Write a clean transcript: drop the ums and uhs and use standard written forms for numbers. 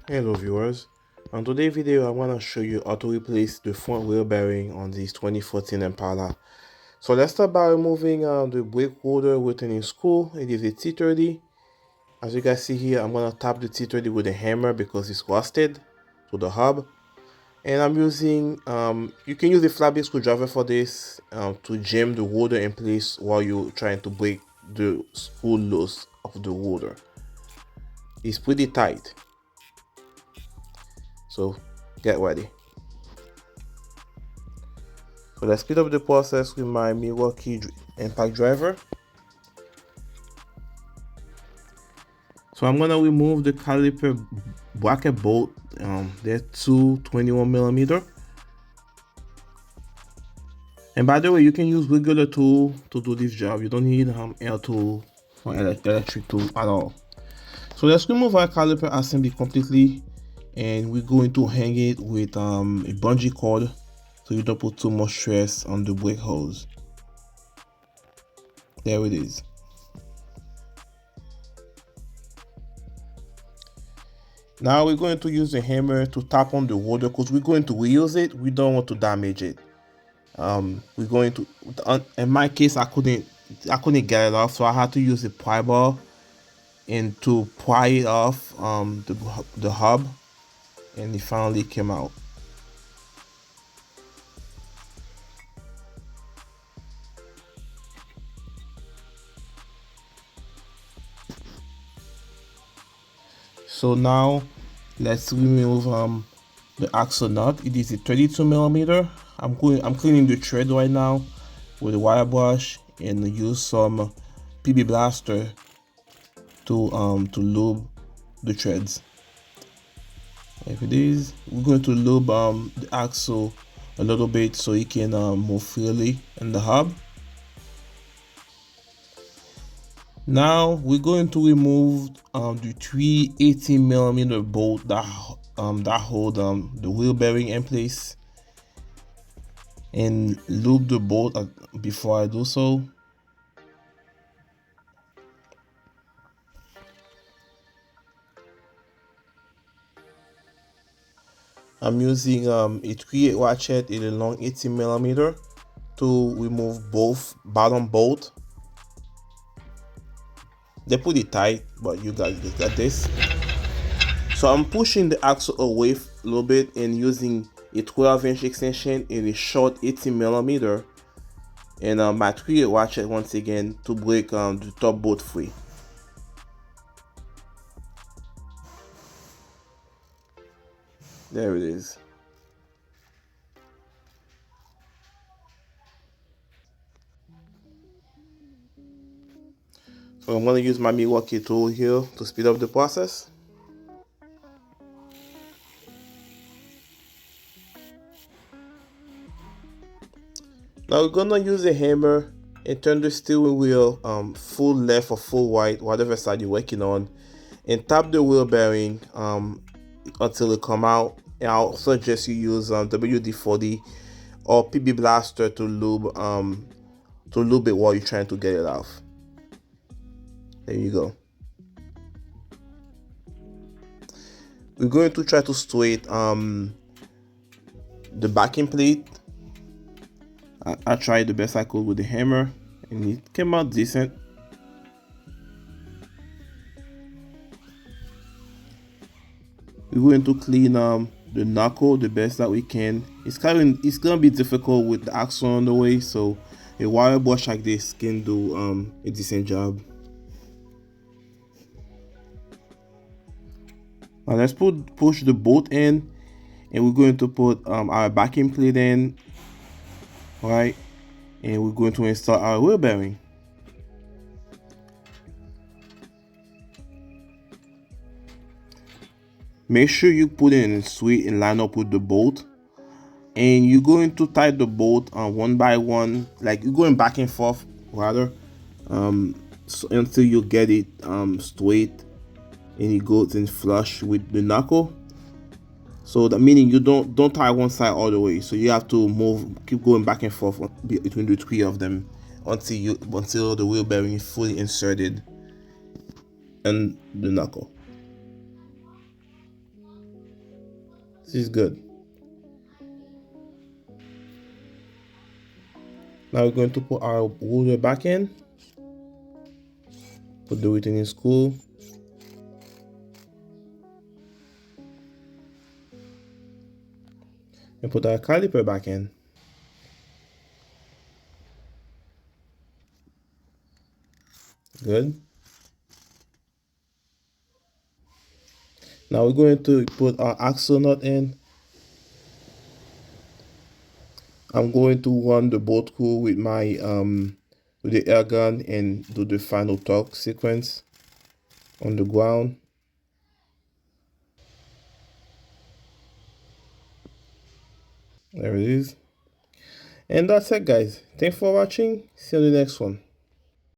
Hello viewers, on today's video I'm going to show you how to replace the front wheel bearing on this 2014 Impala. So let's start by removing the brake rotor returning screw. It is a T30. As you guys see here, I'm going to tap the T30 with a hammer because it's rusted to the hub. And I'm using, you can use a flat base screwdriver for this to jam the rotor in place while you're trying to break the screw loose of the rotor. It's pretty tight, so get ready. So let's speed up the process with my Milwaukee impact driver. So I'm gonna remove the caliper bracket bolt. They're two 21mm. And by the way, you can use regular tool to do this job. You don't need air tool or electric tool at all. So let's remove our caliper assembly completely, and we're going to hang it with a bungee cord so you don't put too much stress on the brake hose. There it is. Now we're going to use a hammer to tap on the rotor because we're going to reuse it. We don't want to damage it. We're going to, in my case, I couldn't get it off, so I had to use a pry bar and to pry it off the hub, and it finally came out. So now let's remove the axle nut. It is a 32mm. I'm cleaning the thread right now with a wire brush and use some PB Blaster to lube the threads. Like it is, we're going to lube the axle a little bit so it can move freely in the hub. Now we're going to remove the three 18mm bolt that hold the wheel bearing in place, and lube the bolt before I do so. I'm using a 3/8 ratchet in a long 18mm to remove both bottom bolt. They're pretty tight, but you guys got this. So I'm pushing the axle away a little bit and using a 12-inch extension in a short 18mm and my 3/8 ratchet once again to break the top bolt free. There it is. So I'm going to use my Milwaukee tool here to speed up the process. Now we're going to use a hammer and turn the steering wheel full left or full right, whatever side you're working on, and tap the wheel bearing until it come out. And I'll suggest you use WD-40 or PB Blaster to lube it while you're trying to get it off. There you go. We're going to try to straighten the backing plate. I tried the best I could with the hammer and it came out decent. We're going to clean the knuckle the best that we can. It's gonna be difficult with the axle on the way, so a wire brush like this can do a decent job. Now let's push the bolt in, and we're going to put our backing plate in, right? And we're going to install our wheel bearing. Make sure you put it in straight and line up with the bolt, and you're going to tighten the bolt one by one, like you're going back and forth rather, so until you get it straight and it goes in flush with the knuckle. So that meaning you don't tie one side all the way, so you have to keep going back and forth between the three of them until the wheel bearing is fully inserted in the knuckle. This is good. Now we're going to put our ruler back in. Put the returning screw. And put our caliper back in. Good. Now we're going to put our axle nut in. I'm going to run the bolt screw with my with the air gun and do the final torque sequence on the ground. There it is. And that's it, guys. Thanks for watching. See you on the next one.